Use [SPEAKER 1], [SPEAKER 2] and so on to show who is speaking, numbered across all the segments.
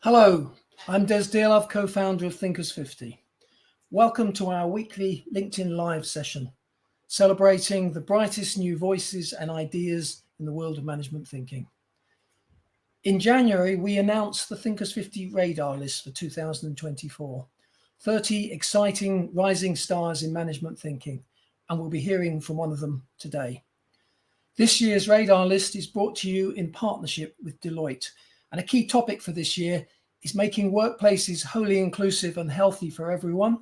[SPEAKER 1] Hello, I'm Des Dearlove, co-founder of Thinkers50. Welcome to our weekly LinkedIn Live session, celebrating the brightest new voices and ideas in the world of management thinking. In January, we announced the Thinkers50 radar list for 2024, 30 exciting rising stars in management thinking, and we'll be hearing from one of them today. This year's radar list is brought to you in partnership with Deloitte, and a key topic for this year is making workplaces wholly inclusive and healthy for everyone.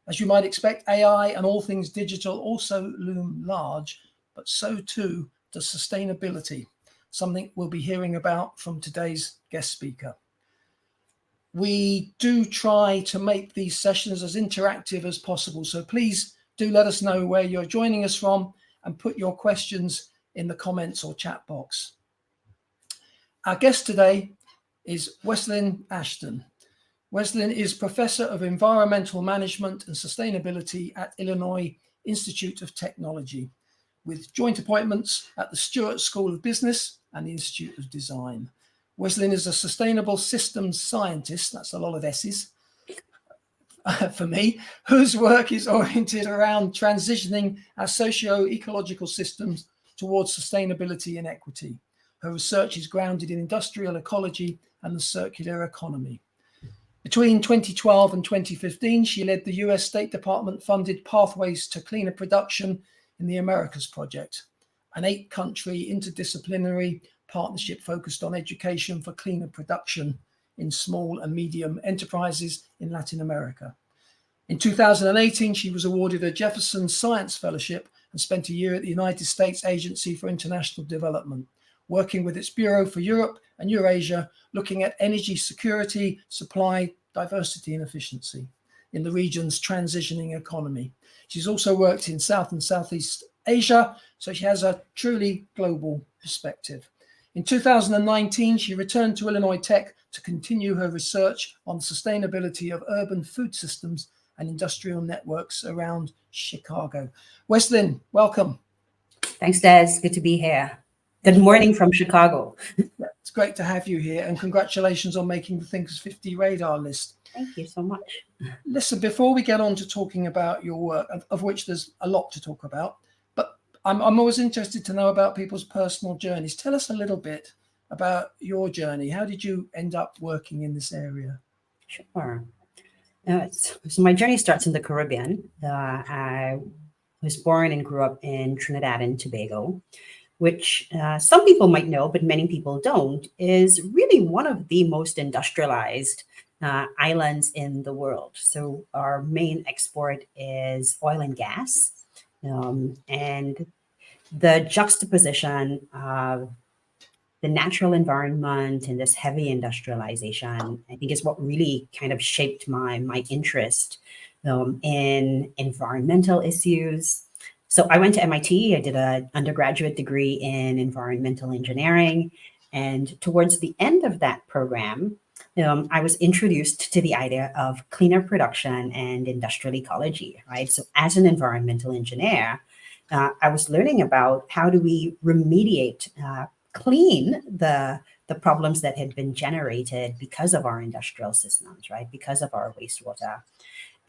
[SPEAKER 1] As you might expect, AI and all things digital also loom large, but so too does sustainability, something we'll be hearing about from today's guest speaker. We do try to make these sessions as interactive as possible, so please do let us know where you're joining us from and put your questions in the comments or chat box. Our guest today is Weslynne Ashton. Weslynne is Professor of Environmental Management and Sustainability at Illinois Institute of Technology, with joint appointments at the Stewart School of Business and the Institute of Design. Weslynne is a sustainable systems scientist, that's a lot of S's for me, whose work is oriented around transitioning our socio-ecological systems towards sustainability and equity. Her research is grounded in industrial ecology and the circular economy. Between 2012 and 2015, she led the US State Department-funded Pathways to Cleaner Production in the Americas project, an 8-country interdisciplinary partnership focused on education for cleaner production in small and medium enterprises in Latin America. In 2018, she was awarded a Jefferson Science Fellowship and spent a year at the United States Agency for International Development, working with its Bureau for Europe and Eurasia, looking at energy security, supply, diversity and efficiency in the region's transitioning economy. She's also worked in South and Southeast Asia, so she has a truly global perspective. In 2019, she returned to Illinois Tech to continue her research on the sustainability of urban food systems and industrial networks around Chicago. Weslynne, welcome.
[SPEAKER 2] Thanks, Des. Good to be here. Good morning from Chicago.
[SPEAKER 1] It's great to have you here, and congratulations on making the Thinkers50 radar list.
[SPEAKER 2] Thank you so much.
[SPEAKER 1] Listen, before we get on to talking about your work, of which there's a lot to talk about, but I'm always interested to know about people's personal journeys. Tell us a little bit about your journey. How did you end up working in this area?
[SPEAKER 2] Sure. So my journey starts in the Caribbean. I was born and grew up in Trinidad and Tobago, which some people might know, but many people don't, is really one of the most industrialized islands in the world. So our main export is oil and gas. And the juxtaposition of the natural environment and this heavy industrialization, I think, is what really kind of shaped my interest in environmental issues. So I went to MIT. I did an undergraduate degree in environmental engineering. And towards the end of that program, I was introduced to the idea of cleaner production and industrial ecology, right? So as an environmental engineer, I was learning about how do we remediate, clean the problems that had been generated because of our industrial systems, right? Because of our wastewater.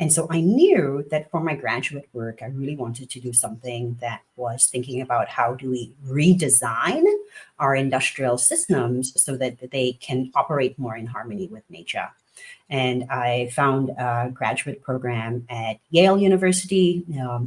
[SPEAKER 2] And so I knew that for my graduate work, I really wanted to do something that was thinking about how do we redesign our industrial systems so that they can operate more in harmony with nature. And I found a graduate program at Yale University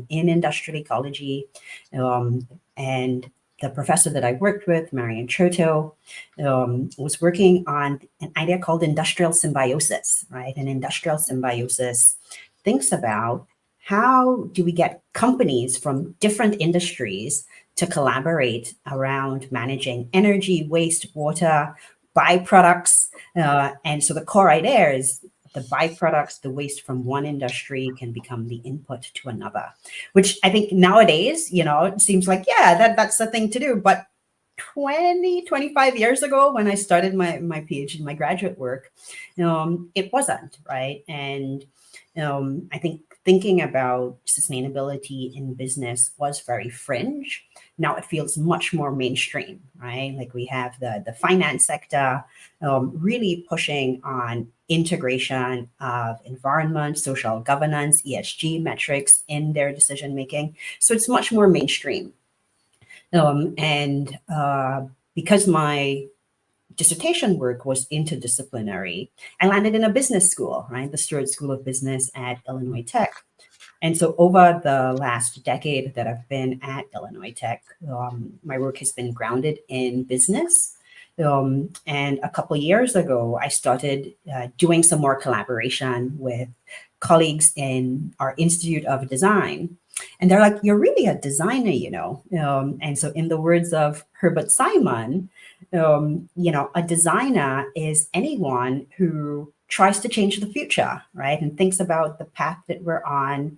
[SPEAKER 2] in industrial ecology. And the professor that I worked with, Marian Choto, was working on an idea called industrial symbiosis, right? And industrial symbiosis thinks about how do we get companies from different industries to collaborate around managing energy, waste, water, byproducts. And so the core idea is the byproducts, the waste from one industry can become the input to another, which I think nowadays, it seems like, yeah, that's the thing to do. But 25 years ago, when I started my PhD, my graduate work, it wasn't, right? And I think thinking about sustainability in business was very fringe. now it feels much more mainstream, right? Like we have the finance sector really pushing on integration of environment, social governance, ESG metrics in their decision making. So it's much more mainstream. And because my dissertation work was interdisciplinary, I landed in a business school, right? The Stewart School of Business at Illinois Tech. And so over the last decade that I've been at Illinois Tech, my work has been grounded in business. And a couple of years ago, I started doing some more collaboration with colleagues in our Institute of Design. And they're like, you're really a designer, you know. And so in the words of Herbert Simon, you know, a designer is anyone who tries to change the future, right? And thinks about the path that we're on,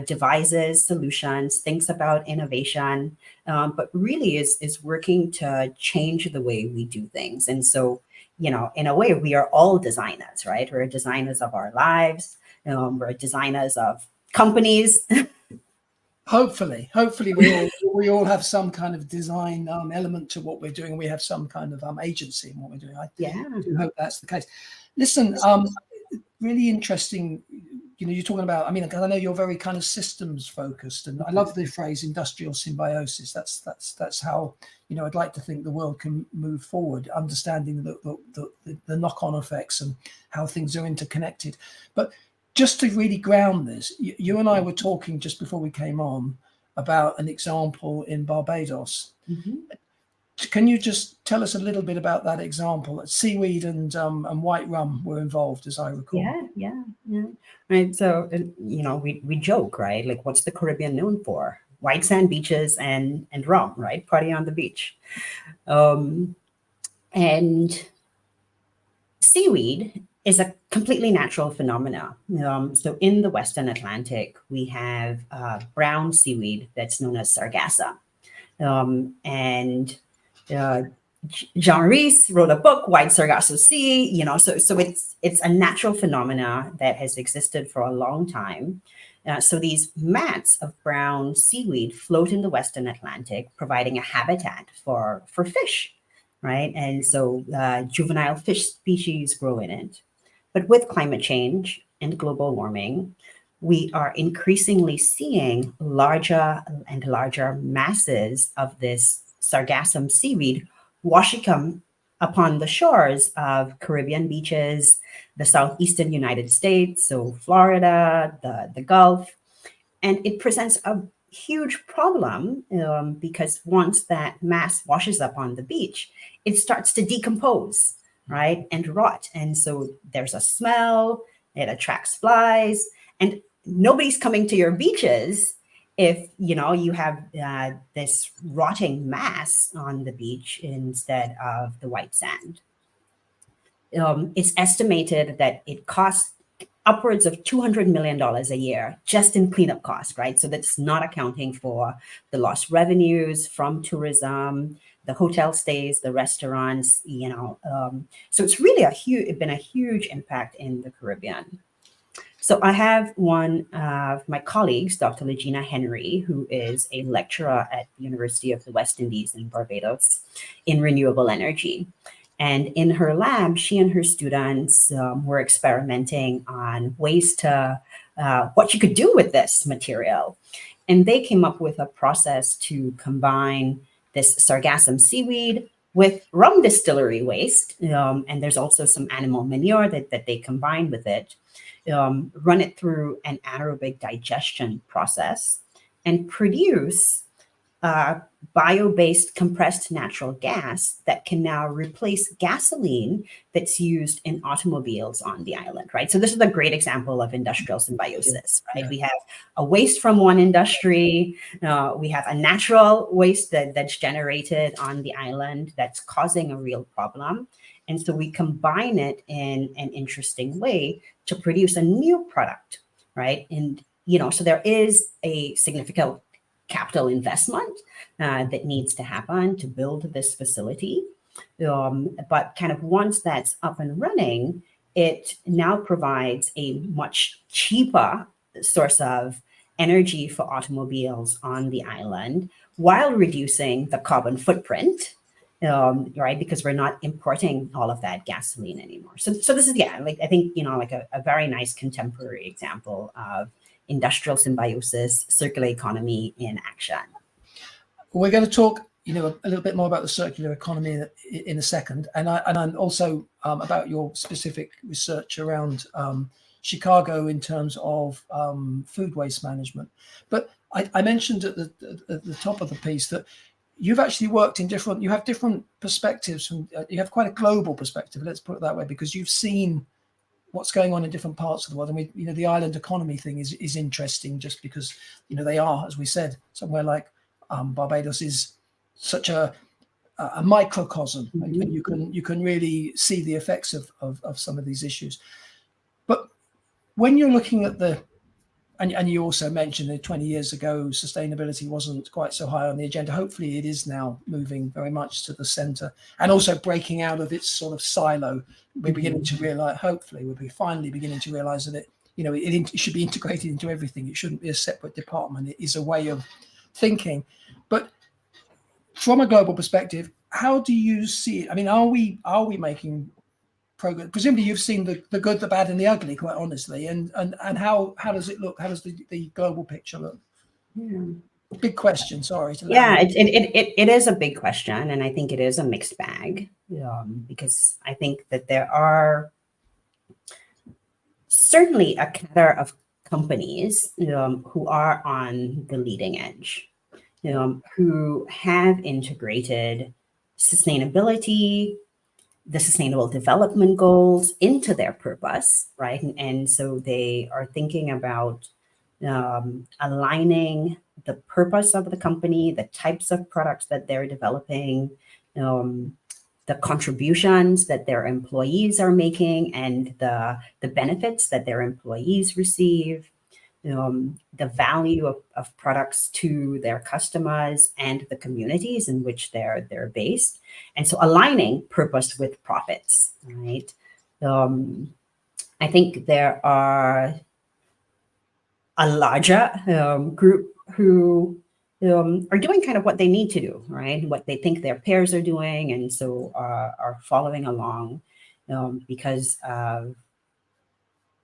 [SPEAKER 2] devises solutions, thinks about innovation, but really is working to change the way we do things. And so, you know, in a way, we are all designers, right? We're designers of our lives. We're designers of companies.
[SPEAKER 1] Hopefully we all have some kind of design element to what we're doing. We have some kind of agency in what we're doing. I do hope that's the case. Listen, really interesting. You know, you're talking about, I mean, I know you're very kind of systems focused, and I love the phrase industrial symbiosis. That's how, you know, I'd like to think the world can move forward, understanding the knock-on effects and how things are interconnected. But just to really ground this, you and I were talking just before we came on about an example in Barbados. Mm-hmm. Can you just tell us a little bit about that example? Seaweed and white rum were involved, as I recall.
[SPEAKER 2] Yeah. Right. So, you know, we joke, right? Like, what's the Caribbean known for? White sand beaches and rum, right? Party on the beach. And seaweed is a completely natural phenomena. So in the Western Atlantic, we have brown seaweed that's known as sargasso. John Reese wrote a book, White Sargasso Sea, you know, so it's a natural phenomena that has existed for a long time. So these mats of brown seaweed float in the Western Atlantic, providing a habitat for fish, right? And so juvenile fish species grow in it. But with climate change and global warming, we are increasingly seeing larger and larger masses of this sargassum seaweed washing upon the shores of Caribbean beaches, the southeastern United States, so Florida, the Gulf. And it presents a huge problem because once that mass washes up on the beach, it starts to decompose, right, and rot. And so there's a smell, it attracts flies, and nobody's coming to your beaches if, you know, you have this rotting mass on the beach instead of the white sand. It's estimated that it costs upwards of $200 million a year just in cleanup costs, right? So that's not accounting for the lost revenues from tourism, the hotel stays, the restaurants, you know. So it's really been a huge impact in the Caribbean. So I have one of my colleagues, Dr. Legina Henry, who is a lecturer at the University of the West Indies in Barbados in renewable energy. And in her lab, she and her students were experimenting on ways to, what you could do with this material. And they came up with a process to combine this sargassum seaweed with rum distillery waste. And there's also some animal manure that they combine with it, run it through an anaerobic digestion process, and produce bio-based compressed natural gas that can now replace gasoline that's used in automobiles on the island, right? So this is a great example of industrial symbiosis, right? Yeah. We have a waste from one industry, we have a natural waste that's generated on the island that's causing a real problem. And so we combine it in an interesting way to produce a new product, right? And, you know, so there is a significant capital investment that needs to happen to build this facility. But kind of once that's up and running, it now provides a much cheaper source of energy for automobiles on the island while reducing the carbon footprint, right? Because we're not importing all of that gasoline anymore. So this is, yeah, like I think, like a very nice contemporary example of industrial symbiosis, circular economy in action.
[SPEAKER 1] We're going to talk, a little bit more about the circular economy in a second, and I'm also about your specific research around Chicago in terms of food waste management. But I mentioned at the top of the piece that you've actually worked in you have different perspectives. You have quite a global perspective, let's put it that way, because you've seen what's going on in different parts of the world. And the island economy thing is interesting just because, they are, as we said, somewhere like Barbados is such a microcosm, and you can really see the effects of some of these issues. But when you're looking at and you also mentioned that 20 years ago, sustainability wasn't quite so high on the agenda. Hopefully it is now moving very much to the center and also breaking out of its sort of silo. We're beginning to realize, hopefully we'll be finally beginning to realize that it should be integrated into everything. It shouldn't be a separate department. It is a way of thinking. But from a global perspective, how do you see it? I mean, are we making progress? Presumably you've seen the good, the bad, and the ugly, quite honestly. And how does it look? How does the global picture look?
[SPEAKER 2] Yeah.
[SPEAKER 1] Big question. Sorry.
[SPEAKER 2] It is a big question, and I think it is a mixed bag, because I think that there are certainly a cadre of companies who are on the leading edge, who have integrated sustainability, the sustainable development goals into their purpose, right? And so they are thinking about aligning the purpose of the company, the types of products that they're developing, the contributions that their employees are making, and the benefits that their employees receive, the value of products to their customers and the communities in which they're based. And so aligning purpose with profits, right? I think there are a larger group who are doing kind of what they need to do, right? What they think their peers are doing, and so are following along because of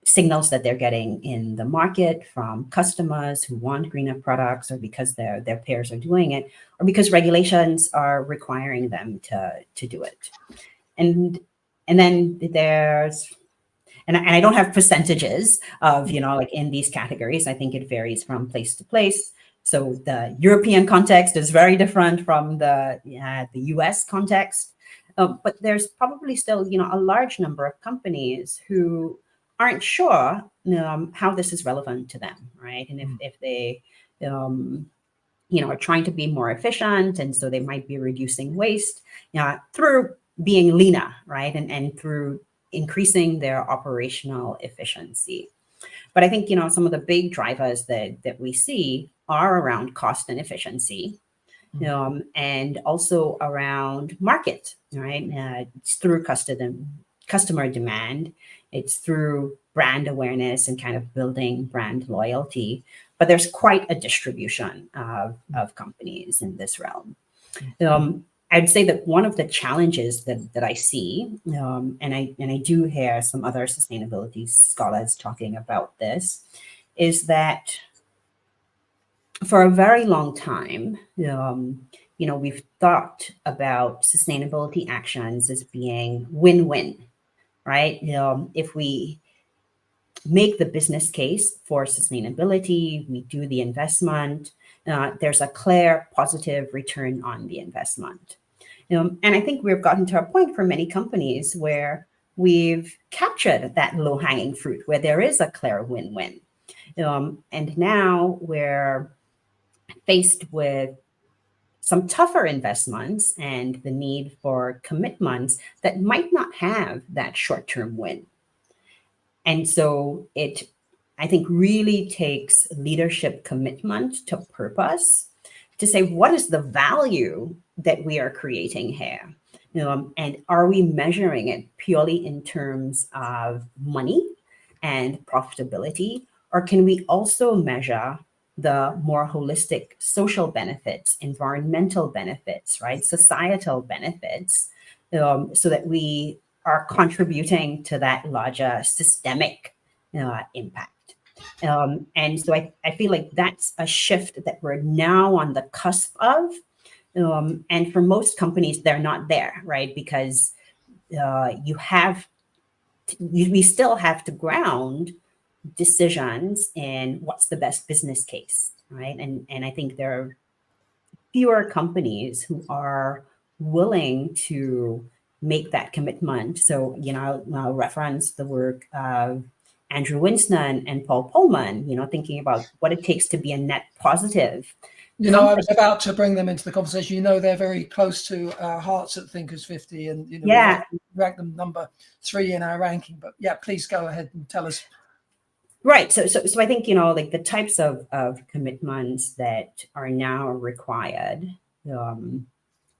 [SPEAKER 2] signals that they're getting in the market from customers who want greener products, or because their peers are doing it, or because regulations are requiring them to do it. And then there's, and I don't have percentages of, like in these categories. I think it varies from place to place. So the European context is very different from the US context. But there's probably still, a large number of companies who aren't sure how this is relevant to them, right? And if they, are trying to be more efficient, and so they might be reducing waste through being leaner, right? And through increasing their operational efficiency. But I think, some of the big drivers that we see are around cost and efficiency, and also around market, right? It's through customer demand. It's through brand awareness and kind of building brand loyalty. But there's quite a distribution of companies in this realm. I'd say that one of the challenges that I see, and I do hear some other sustainability scholars talking about this, is that for a very long time, we've thought about sustainability actions as being win-win, right? If we make the business case for sustainability, we do the investment, there's a clear positive return on the investment. And I think we've gotten to a point for many companies where we've captured that low-hanging fruit, where there is a clear win-win. And now we're faced with some tougher investments and the need for commitments that might not have that short-term win. And so it, I think, really takes leadership commitment to purpose to say, what is the value that we are creating here? And are we measuring it purely in terms of money and profitability? Or can we also measure the more holistic social benefits, environmental benefits, right, societal benefits, so that we are contributing to that larger systemic impact. And so I feel like that's a shift that we're now on the cusp of. And for most companies, they're not there, right? Because we still have to ground decisions in what's the best business case, right? And I think there are fewer companies who are willing to make that commitment. So, I'll reference the work of Andrew Winston and Paul Pullman, thinking about what it takes to be a net positive.
[SPEAKER 1] I was about to bring them into the conversation. They're very close to our hearts at Thinkers50, and we rank them number 3 in our ranking. But yeah, please go ahead and tell us.
[SPEAKER 2] Right. So I think, like the types of commitments that are now required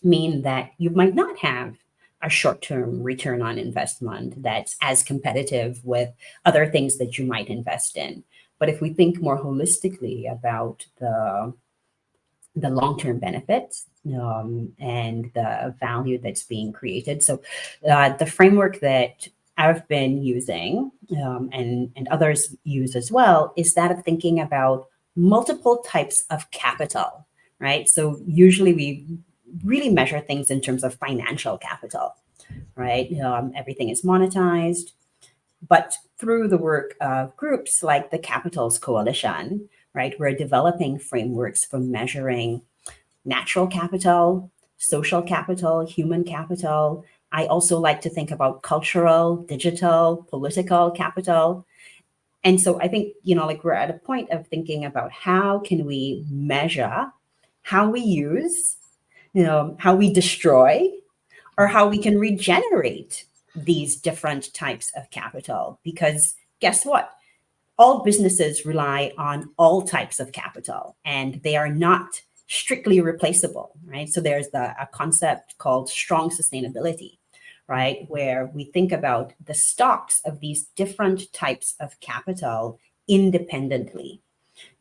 [SPEAKER 2] mean that you might not have a short-term return on investment that's as competitive with other things that you might invest in. But if we think more holistically about the long-term benefits and the value that's being created. So the framework that I've been using and others use as well is that of thinking about multiple types of capital, right? So usually we really measure things in terms of financial capital, right? Everything is monetized, but through the work of groups like the Capitals Coalition, right, we're developing frameworks for measuring natural capital, social capital, human capital. I also like to think about cultural, digital, political capital. And so I think, like we're at a point of thinking about how can we measure how we use, how we destroy, or how we can regenerate these different types of capital. Because guess what? All businesses rely on all types of capital, and they are not strictly replaceable, right? So there's a concept called strong sustainability, right? Where we think about the stocks of these different types of capital independently.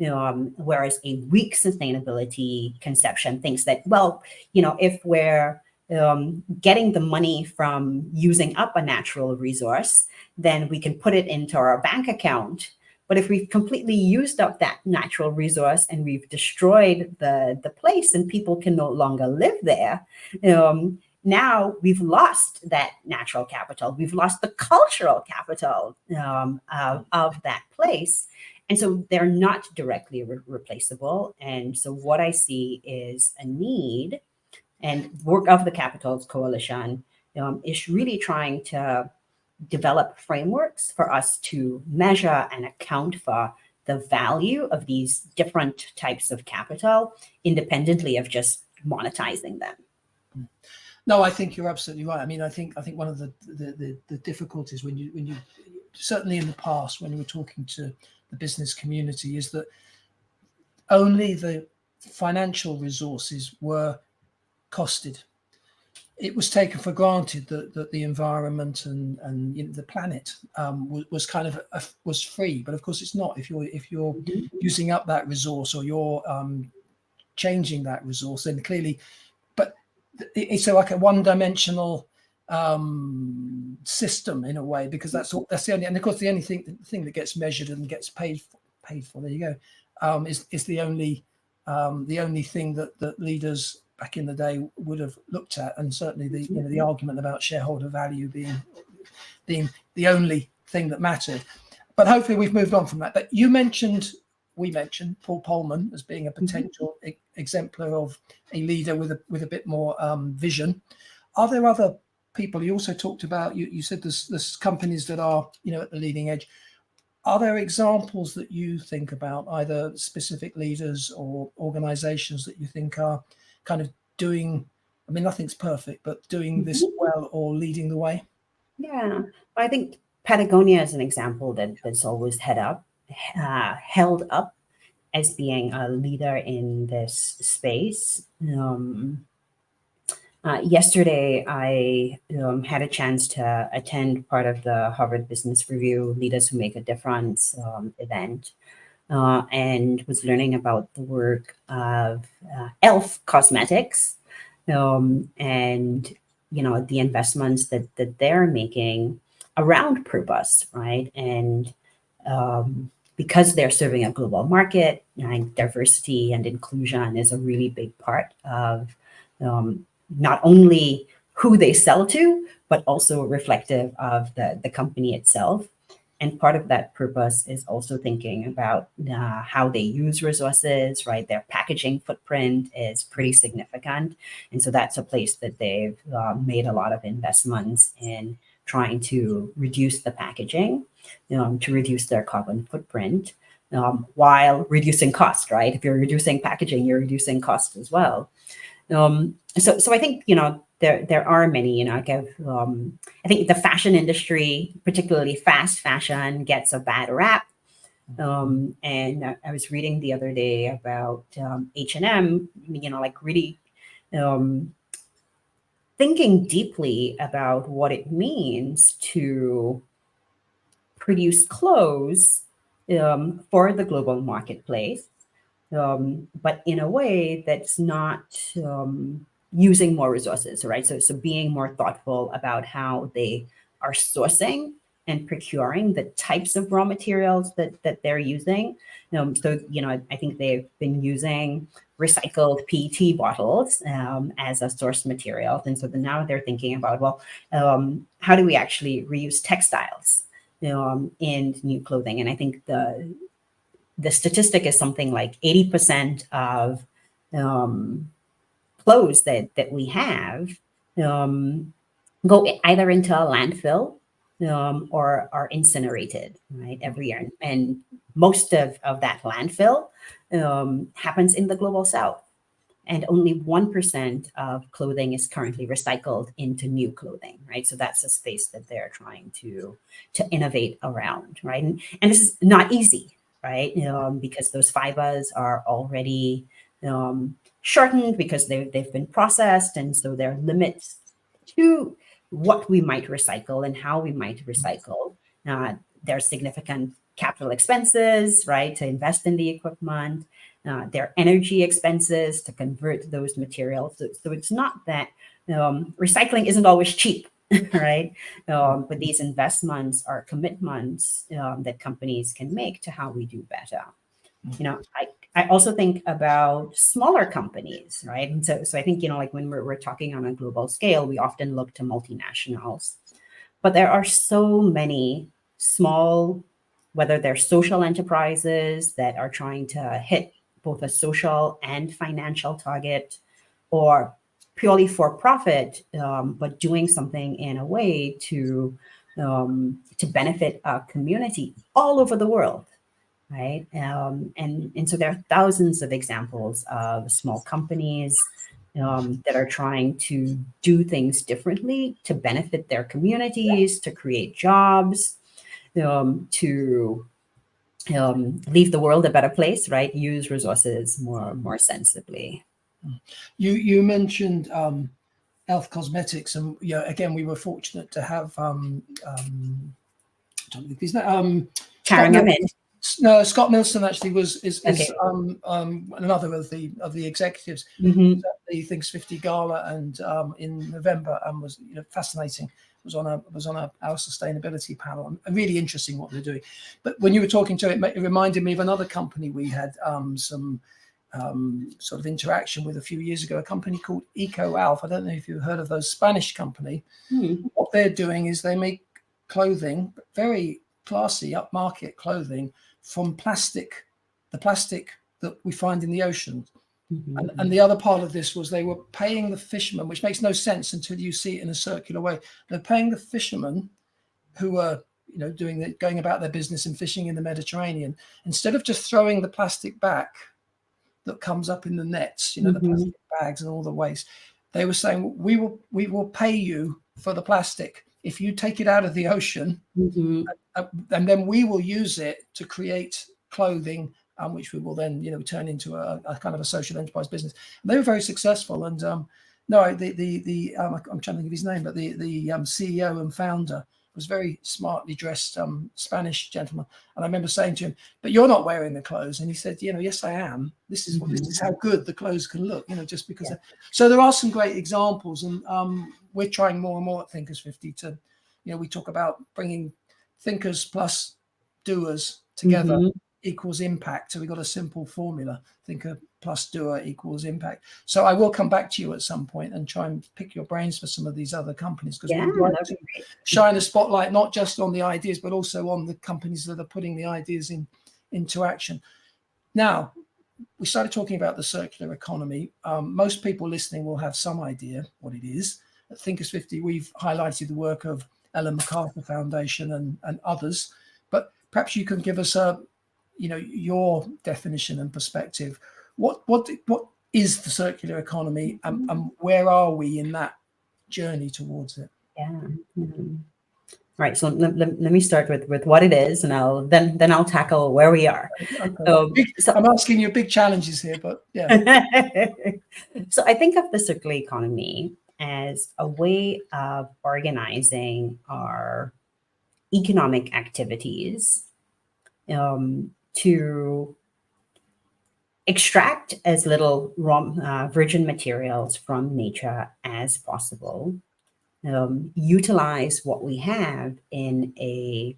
[SPEAKER 2] Whereas a weak sustainability conception thinks that, well, if we're getting the money from using up a natural resource, then we can put it into our bank account. But if we've completely used up that natural resource and we've destroyed the place and people can no longer live there, now we've lost that natural capital. We've lost the cultural capital of that place. And so they're not directly replaceable. And so what I see is a need, and work of the Capitals Coalition is really trying to develop frameworks for us to measure and account for the value of these different types of capital independently of just monetizing them.
[SPEAKER 1] No, I think you're absolutely right. I mean, I think one of the difficulties when you certainly in the past when you were talking to the business community is that only the financial resources were costed. It was taken for granted that the environment and the planet was kind of was free, but of course it's not. If you're using up that resource or you're changing that resource, then clearly, but it's like a one-dimensional system in a way, because that's the only, and of course the only thing that gets measured and gets paid for. There you go. Is the only thing that leaders back in the day would have looked at, and certainly the argument about shareholder value being the only thing that mattered. But hopefully we've moved on from that. But we mentioned Paul Pullman as being a potential exemplar of a leader with a bit more vision. Are there other people? You also talked about, you said there's companies that are at the leading edge. Are there examples that you think about, either specific leaders or organizations that you think are kind of doing, I mean, nothing's perfect, but doing this well or leading the way?
[SPEAKER 2] Yeah, I think Patagonia is an example that's always held up as being a leader in this space. Yesterday, I had a chance to attend part of the Harvard Business Review Leaders Who Make a Difference event, and was learning about the work of Elf Cosmetics, and the investments that they're making around purpose, right? And because they're serving a global market, diversity and inclusion is a really big part of not only who they sell to, but also reflective of the company itself. And part of that purpose is also thinking about how they use resources, right? Their packaging footprint is pretty significant. And so that's a place that they've made a lot of investments in trying to reduce the packaging, to reduce their carbon footprint, while reducing cost, right? If you're reducing packaging, you're reducing cost as well. So I think, there are many, I think the fashion industry, particularly fast fashion, gets a bad rap. And I was reading the other day about H&M, like really thinking deeply about what it means to produce clothes for the global marketplace, but in a way that's not using more resources, right? So being more thoughtful about how they are sourcing and procuring the types of raw materials that they're using. I think they've been using recycled PET bottles as a source material. And so now they're thinking about, well, how do we actually reuse textiles in new clothing? And I think the statistic is something like 80% of clothes that we have go either into a landfill or are incinerated, right, every year. And most of that landfill happens in the global south. And only 1% of clothing is currently recycled into new clothing, right? So that's a space that they're trying to innovate around, right? And this is not easy, right? Because those fibers are already shortened because they've been processed, and so there are limits to what we might recycle and how we might recycle. There are significant capital expenses, right, to invest in the equipment. There are energy expenses to convert those materials. So it's not that recycling isn't always cheap, right? But these investments are commitments that companies can make to how we do better. I also think about smaller companies, right? And so I think, like when we're talking on a global scale, we often look to multinationals, but there are so many small, whether they're social enterprises that are trying to hit both a social and financial target, or purely for profit, but doing something in a way to benefit a community all over the world. Right. And so there are thousands of examples of small companies that are trying to do things differently to benefit their communities, to create jobs, to leave the world a better place, right? Use resources more sensibly.
[SPEAKER 1] You mentioned Elf Cosmetics, and again, we were fortunate to have Scott Milson actually is another of the executives at the Thinkers50 gala, and in November, and was fascinating. Was on our sustainability panel, and really interesting what they're doing. But when you were talking to it, it reminded me of another company we had some sort of interaction with a few years ago, a company called EcoAlf. I don't know if you've heard of those, Spanish company. What they're doing is they make clothing, very classy, upmarket clothing, from plastic, the plastic that we find in the ocean. And the other part of this was they were paying the fishermen, which makes no sense until you see it in a circular way. They're paying the fishermen who are going about their business and fishing in the Mediterranean, instead of just throwing the plastic back that comes up in the nets, the plastic bags and all the waste. They were saying, we will pay you for the plastic if you take it out of the ocean, and then we will use it to create clothing, which we will then turn into a kind of a social enterprise business. And they were very successful. And I'm trying to think of his name, but the CEO and founder was very smartly dressed Spanish gentleman. And I remember saying to him, "But you're not wearing the clothes." And he said, "Yes, I am. This is this is how good the clothes can look, just because." So there are some great examples, and we're trying more and more at Thinkers50 to, we talk about bringing thinkers plus doers together equals impact. So we've got a simple formula: thinker plus doer equals impact. So I will come back to you at some point and try and pick your brains for some of these other companies, because we'd like to shine a spotlight not just on the ideas, but also on the companies that are putting the ideas into action. Now, we started talking about the circular economy. Most people listening will have some idea what it is. At Thinkers50, we've highlighted the work of Ellen MacArthur Foundation and others, but perhaps you can give us your definition and perspective. What is the circular economy, and where are we in that journey towards it?
[SPEAKER 2] Right. So let me start with what it is, and I'll tackle where we are.
[SPEAKER 1] Okay. I'm asking you big challenges here, but yeah.
[SPEAKER 2] So I think of the circular economy as a way of organizing our economic activities to extract as little raw virgin materials from nature as possible, utilize what we have in a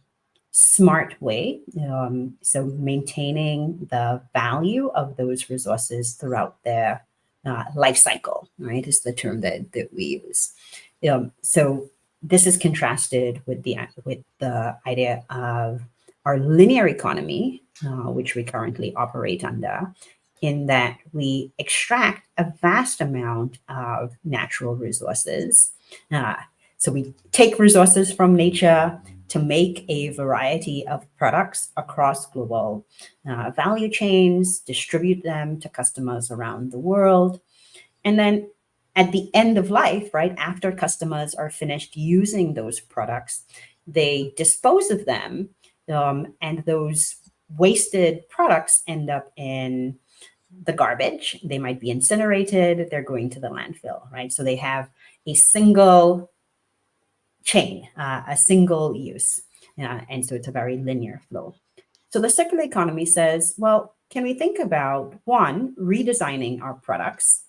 [SPEAKER 2] smart way, so maintaining the value of those resources throughout their life cycle, right, is the term that we use. So this is contrasted with the idea of our linear economy, which we currently operate under, in that we extract a vast amount of natural resources. So we take resources from nature to make a variety of products across global value chains, distribute them to customers around the world. And then at the end of life, right, after customers are finished using those products, they dispose of them, and those wasted products end up in the garbage. They might be incinerated, they're going to the landfill, right? So they have a single chain, a single use. And so it's a very linear flow. So the circular economy says, well, can we think about, one, redesigning our products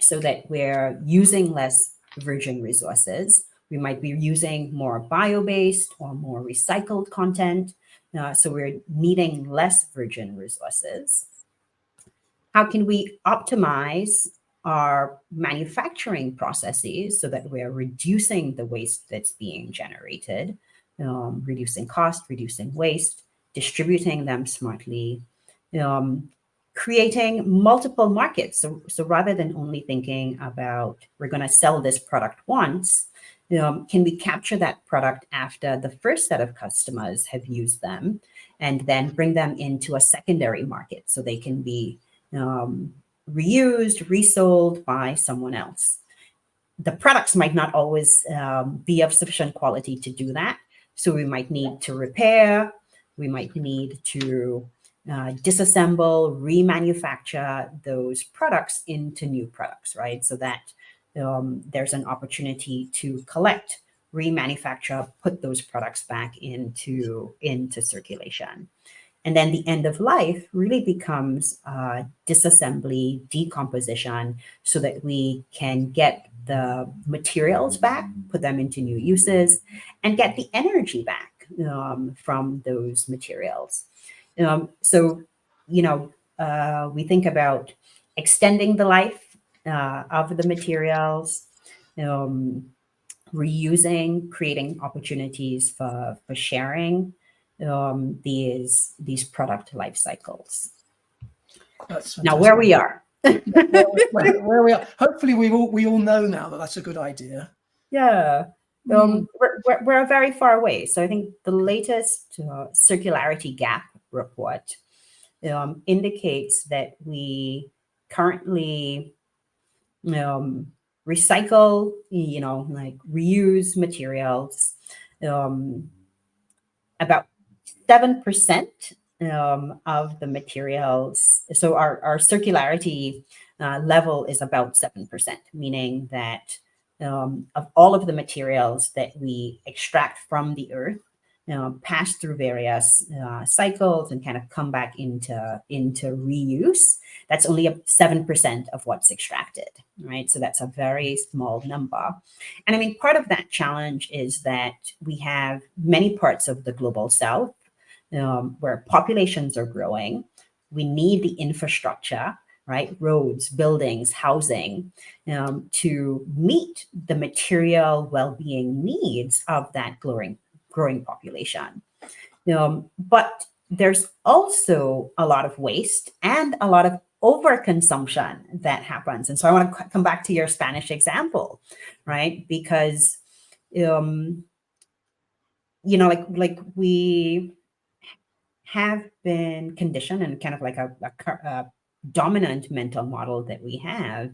[SPEAKER 2] so that we're using less virgin resources? We might be using more bio-based or more recycled content. So we're needing less virgin resources. How can we optimize our manufacturing processes so that we're reducing the waste that's being generated, reducing cost, reducing waste, distributing them smartly, creating multiple markets. So rather than only thinking about we're going to sell this product once, can we capture that product after the first set of customers have used them, and then bring them into a secondary market so they can be reused, resold by someone else? The products might not always be of sufficient quality to do that. So we might need to repair, we might need to disassemble, remanufacture those products into new products, right? So that there's an opportunity to collect, remanufacture, put those products back into circulation. And then the end of life really becomes disassembly, decomposition, so that we can get the materials back, put them into new uses, and get the energy back from those materials. So, we think about extending the life of the materials, reusing, creating opportunities for sharing these product life cycles. Now, where we are.
[SPEAKER 1] where we are. Hopefully, we all know now that that's a good idea.
[SPEAKER 2] Yeah. We're very far away. So I think the latest circularity gap report indicates that we currently recycle, reuse materials about 7% of the materials. So our circularity level is about 7%, meaning that of all of the materials that we extract from the earth, pass through various cycles and kind of come back into reuse. That's only 7% of what's extracted, right? So that's a very small number. And I mean, part of that challenge is that we have many parts of the global south where populations are growing. We need the infrastructure, right? Roads, buildings, housing, to meet the material well-being needs of that growing population. But there's also a lot of waste and a lot of overconsumption that happens. And so I want to come back to your Spanish example, right? Because, like we have been conditioned, and kind of like a dominant mental model that we have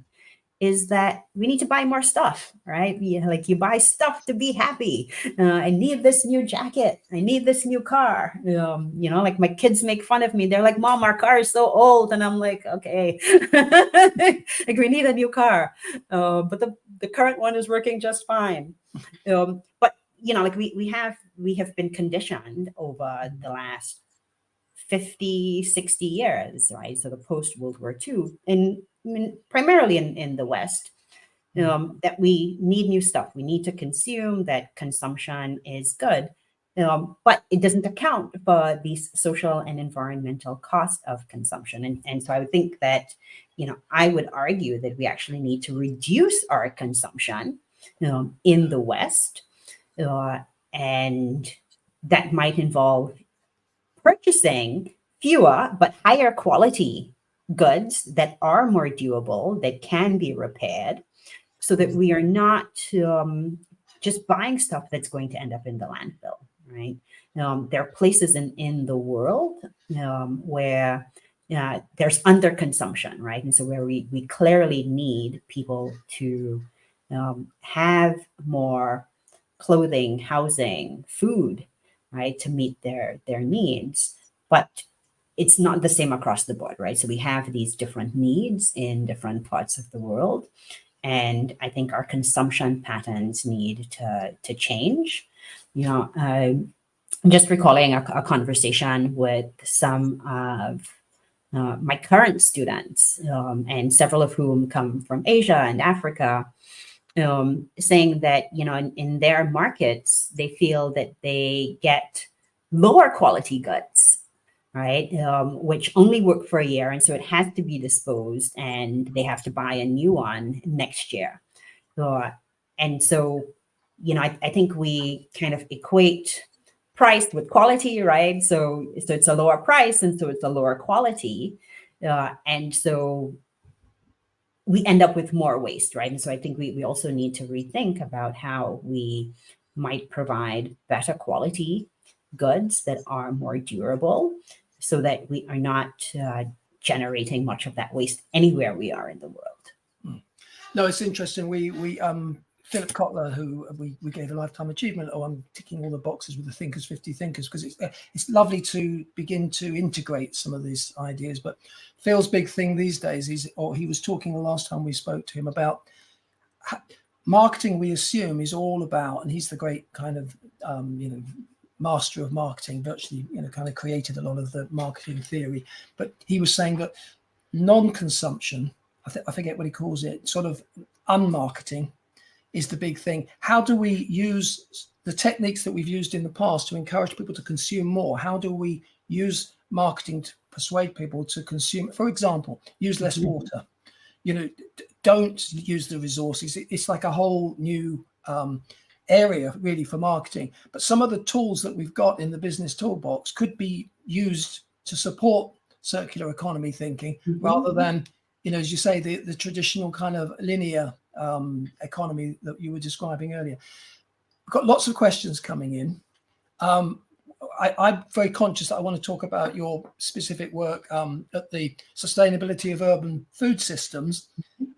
[SPEAKER 2] is that we need to buy more stuff, right? Like you buy stuff to be happy. I need this new jacket. I need this new car. Like my kids make fun of me. They're like, "Mom, our car is so old." And I'm like, okay, like we need a new car. But the current one is working just fine. But like we have been conditioned over the last 50, 60 years, right? So the post-World War II, and primarily in the West, that we need new stuff. We need to consume, that consumption is good. But it doesn't account for these social and environmental costs of consumption. And so I would think that, I would argue that we actually need to reduce our consumption in the West. And that might involve purchasing fewer but higher quality goods that are more durable, that can be repaired, so that we are not just buying stuff that's going to end up in the landfill, right? There are places in the world where there's underconsumption, right? And so where we clearly need people to have more clothing, housing, food, right, to meet their needs. But it's not the same across the board, right? So we have these different needs in different parts of the world. And I think our consumption patterns need to change. I'm just recalling a conversation with some of my current students, and several of whom come from Asia and Africa, saying that, in their markets, they feel that they get lower quality goods, right? Which only work for a year. And so it has to be disposed and they have to buy a new one next year. And so, I think we kind of equate price with quality, right? So it's a lower price, and so it's a lower quality. And so we end up with more waste, right? And so I think we also need to rethink about how we might provide better quality goods that are more durable, so that we are not generating much of that waste anywhere we are in the world.
[SPEAKER 1] No, it's interesting. We Philip Kotler, who we gave a lifetime achievement. Oh, I'm ticking all the boxes with the Thinkers50 thinkers, because it's lovely to begin to integrate some of these ideas. But Phil's big thing these days he was talking the last time we spoke to him about marketing. We assume is all about, and he's the great kind of master of marketing, virtually kind of created a lot of the marketing theory. But he was saying that non-consumption, I forget what he calls it, sort of unmarketing, is the big thing. How do we use the techniques that we've used in the past to encourage people to consume more? How do we use marketing to persuade people to consume? For example, use less water. Don't use the resources. It's like a whole new area really for marketing. But some of the tools that we've got in the business toolbox could be used to support circular economy thinking, rather than, as you say, the traditional kind of linear economy that you were describing earlier. We've got lots of questions coming in. I'm very conscious that I want to talk about your specific work at the sustainability of urban food systems.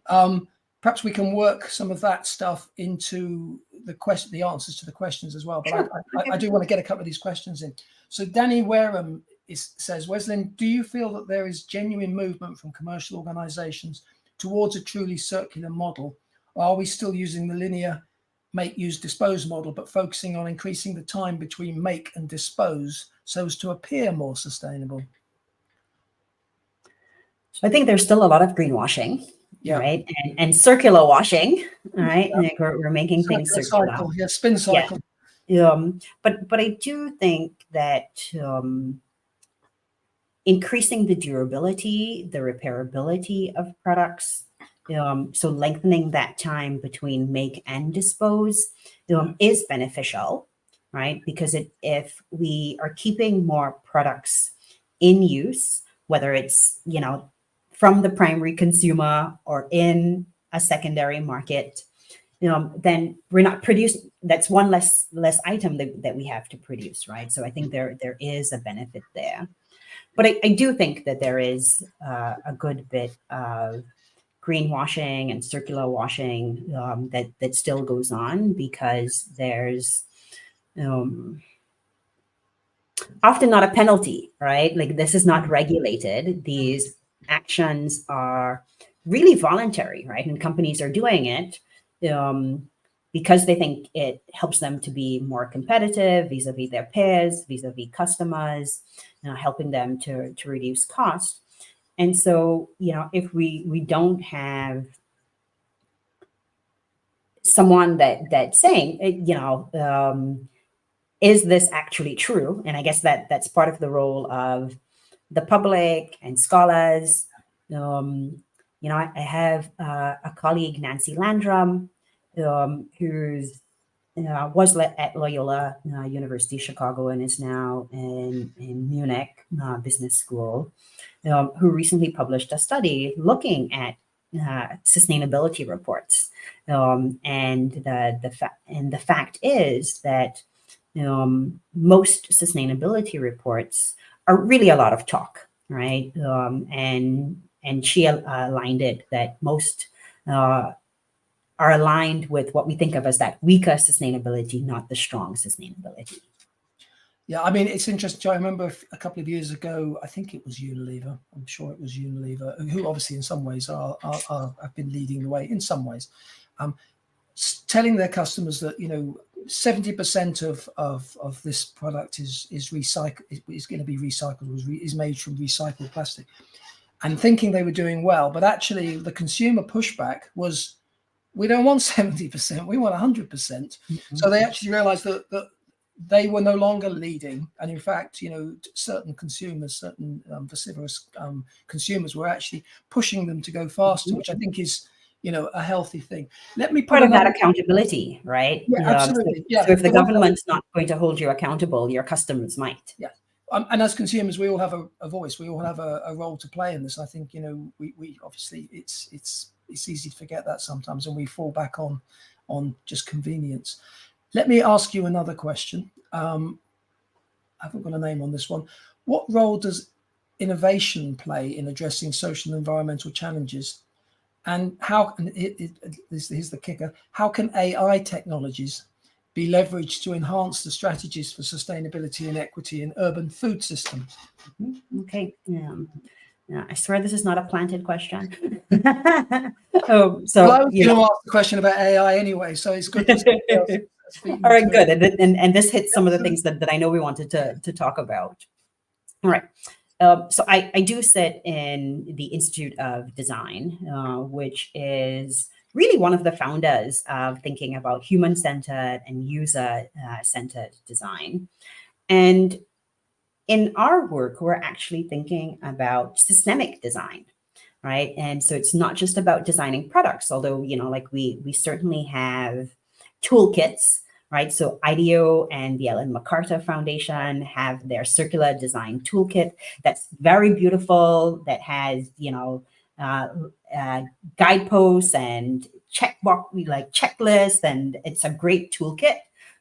[SPEAKER 1] Perhaps we can work some of that stuff into the answers to the questions as well. But sure. I do want to get a couple of these questions in. So Danny Wareham says, Weslynne, do you feel that there is genuine movement from commercial organizations towards a truly circular model Or are we still using the linear make, use, dispose model, but focusing on increasing the time between make and dispose so as to appear more sustainable?
[SPEAKER 2] So I think there's still a lot of greenwashing,
[SPEAKER 1] Yeah.
[SPEAKER 2] right? And circular washing, right? Yeah. Like we're making things circular.
[SPEAKER 1] Cycle. Yeah, spin cycle.
[SPEAKER 2] Yeah. But I do think that increasing the durability, the repairability of products, so lengthening that time between make and dispose is beneficial, right? Because if we are keeping more products in use, whether it's, from the primary consumer or in a secondary market, then we're not producing. That's one less item that we have to produce, right? So I think there is a benefit there. But I do think that there is a good bit of greenwashing and circular washing that still goes on, because there's often not a penalty, right? Like this is not regulated. These actions are really voluntary, right? And companies are doing it because they think it helps them to be more competitive vis-a-vis their peers, vis-a-vis customers, helping them to reduce costs. And so, if we don't have someone that's saying, is this actually true? And I guess that's part of the role of the public and scholars. I have a colleague, Nancy Landrum, who's was at Loyola University Chicago and is now in Munich Business School, who recently published a study looking at sustainability reports, and the fact is that most sustainability reports are really a lot of talk, right? And she aligned it that most are aligned with what we think of as that weaker sustainability, not the strong sustainability.
[SPEAKER 1] Yeah, I mean, it's interesting. I remember a couple of years ago, I think it was Unilever. I'm sure it was Unilever, who obviously in some ways have been leading the way in some ways, telling their customers that 70% of this product is recycled, is going to be recycled, is made from recycled plastic, and thinking they were doing well, but actually the consumer pushback was, we don't want 70%, we want 100%. Mm-hmm. So they actually realized that they were no longer leading, and in fact, certain consumers, certain vociferous consumers were actually pushing them to go faster, which I think is a healthy thing. Let me put
[SPEAKER 2] part of that accountability, right?
[SPEAKER 1] Yeah, absolutely.
[SPEAKER 2] So if the government's not going to hold you accountable, your customers might.
[SPEAKER 1] Yeah. And as consumers, we all have a voice. We all have a role to play in this. I think we obviously it's easy to forget that sometimes, and we fall back on just convenience. Let me ask you another question. I haven't got a name on this one. What role does innovation play in addressing social and environmental challenges? And here's the kicker: how can AI technologies be leveraged to enhance the strategies for sustainability and equity in urban food systems?
[SPEAKER 2] Okay. Yeah, I swear this is not a planted question.
[SPEAKER 1] Well, I was going to ask the question about AI anyway, so it's good to
[SPEAKER 2] speak. All right, good. And this hits some of the things that I know we wanted to talk about. All right. So I do sit in the Institute of Design, which is really one of the founders of thinking about human-centered and user-centered design. And in our work, we're actually thinking about systemic design, right? And so it's not just about designing products, although, like we certainly have toolkits, right? So IDEO and the Ellen MacArthur Foundation have their circular design toolkit that's very beautiful, that has, guideposts and checklists, and it's a great toolkit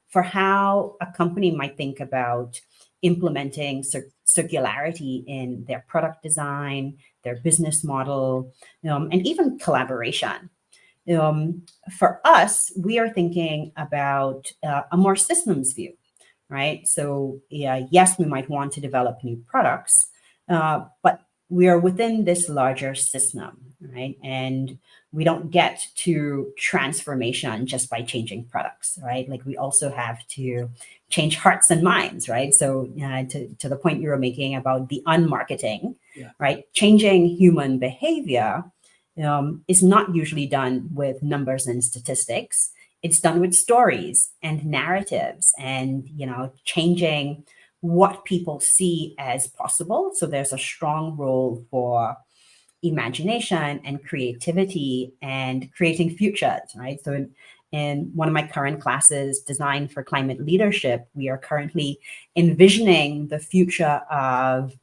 [SPEAKER 2] for how a company might think about implementing circularity in their product design, their business model, and even collaboration. For us, we are thinking about a more systems view, right? So yes, we might want to develop new products, but we are within this larger system, right? And we don't get to transformation just by changing products, right? Like we also have to change hearts and minds, right? So to the point you were making about the unmarketing, right? Changing human behavior is not usually done with numbers and statistics. It's done with stories and narratives and, changing what people see as possible. So there's a strong role for imagination and creativity and creating futures, right? So in one of my current classes, Design for Climate Leadership, we are currently envisioning the future of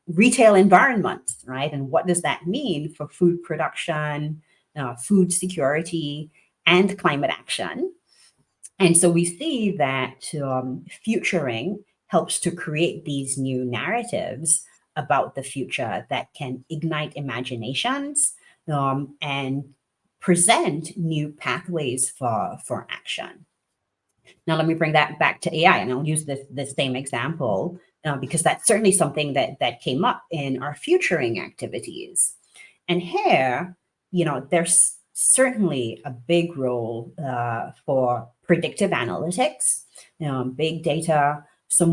[SPEAKER 2] retail environments, right? And what does that mean for food production, food security, and climate action? And so we see that futuring helps to create these new narratives about the future that can ignite imaginations and present new pathways for action. Now, let me bring that back to AI, and I'll use the same example because that's certainly something that came up in our futuring activities. And here, there's certainly a big role for predictive analytics, big data, so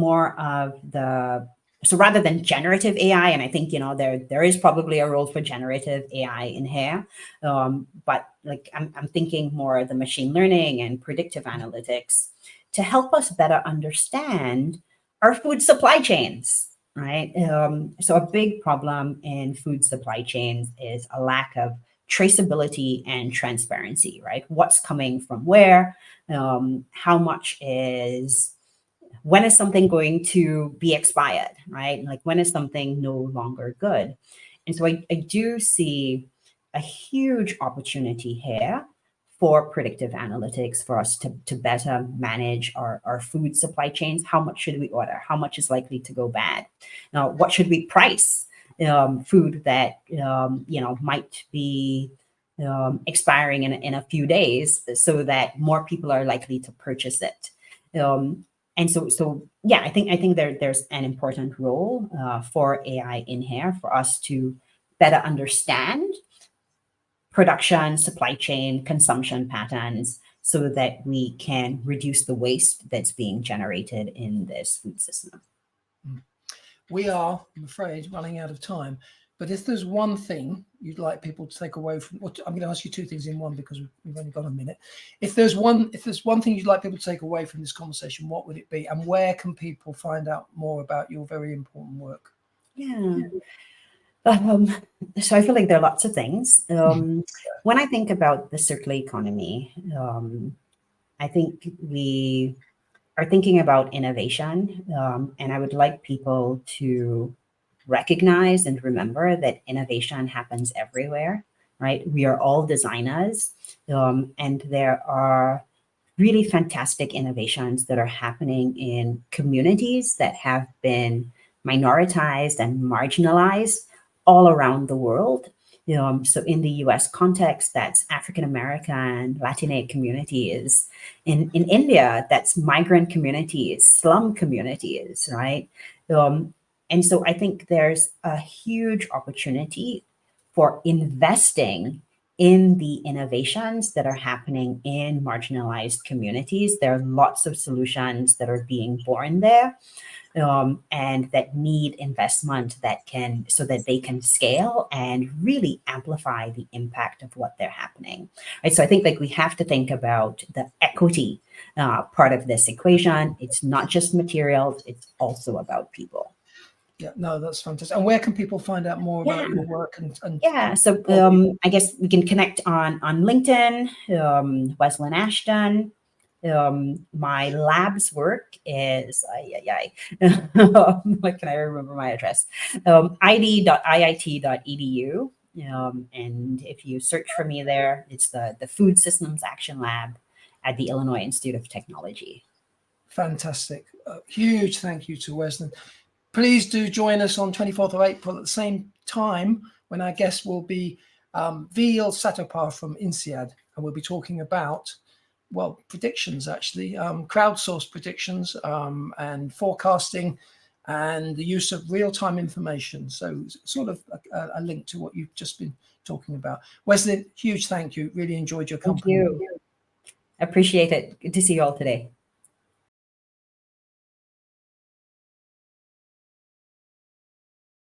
[SPEAKER 2] rather than generative AI, and I think there is probably a role for generative AI in here, but like I'm thinking more the machine learning and predictive analytics to help us better understand our food supply chains, right? So a big problem in food supply chains is a lack of traceability and transparency, right? What's coming from where? How much is, when is something going to be expired, right? Like when is something no longer good? And so I do see a huge opportunity here for predictive analytics for us to better manage our food supply chains. How much should we order? How much is likely to go bad? Now, what should we price food that might be expiring in a few days so that more people are likely to purchase it? And so yeah, I think there's an important role for AI in here for us to better understand production, supply chain, consumption patterns, so that we can reduce the waste that's being generated in this food system.
[SPEAKER 1] We are, I'm afraid, running out of time. But if there's one thing you'd like people to take away from, I'm going to ask you two things in one because we've only got a minute. If there's one thing you'd like people to take away from this conversation, what would it be? And where can people find out more about your very important work?
[SPEAKER 2] Yeah. So I feel like there are lots of things. When I think about the circular economy, I think we are thinking about innovation, and I would like people to recognize and remember that innovation happens everywhere, right? We are all designers, and there are really fantastic innovations that are happening in communities that have been minoritized and marginalized all around the world. So in the US context, that's African American, Latinx communities. In India, that's migrant communities, slum communities, right? And so I think there's a huge opportunity for investing in the innovations that are happening in marginalized communities. There are lots of solutions that are being born there. And that need investment so that they can scale and really amplify the impact of what they're happening. Right. So I think we have to think about the equity part of this equation. It's not just materials, it's also about people.
[SPEAKER 1] Yeah, no, that's fantastic. And where can people find out more about your work?
[SPEAKER 2] Yeah, so I guess we can connect on LinkedIn, Weslynne Ashton. My lab's work is what can I remember my address? id.iit.edu. And if you search for me there, it's the Food Systems Action Lab at the Illinois Institute of Technology.
[SPEAKER 1] Fantastic. Huge thank you to Weslynne. Please do join us on 24th of April at the same time when our guest will be Veal Satopar from INSEAD, and we'll be talking about predictions, actually, crowdsourced predictions and forecasting and the use of real-time information. So sort of a link to what you've just been talking about. Weslynne, huge thank you. Really enjoyed your company.
[SPEAKER 2] Thank you. Appreciate it. Good to see you all today.